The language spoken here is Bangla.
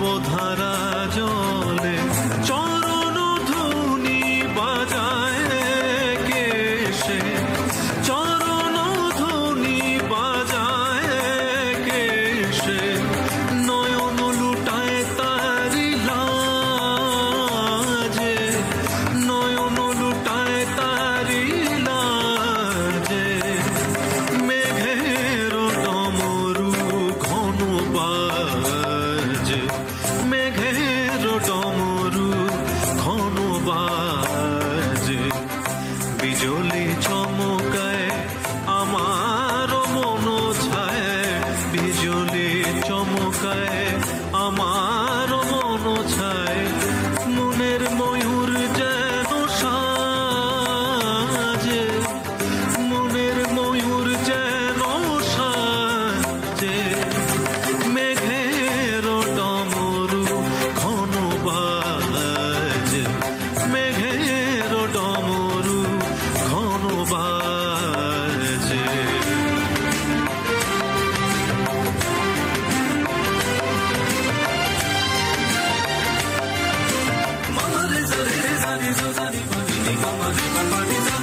নবধারা জলে চরণ ধুনি বাজায় কে সে, চরণ ধুনি বাজায় কে সে, নয়ন লুটায় তারি লাজে, নয়ন লুটায় তারি লাজে, মেঘের ডমরু ঘন বাজে, মেঘের ডমরু ঘন বাজে, বিজলি চমকায় আমার মন ছায়, বিজলি চমকায় আমার মন ছায়, মনের ময়ূর যেন সাজে, মনের ময়ূর যেন সাজে, মেঘের ডমরু ঘন বাজে, মেঘের ডমরু ঘন বাজে। Mama re sa re sa ni so sa ni pa ni ma ma re pa pa ni sa.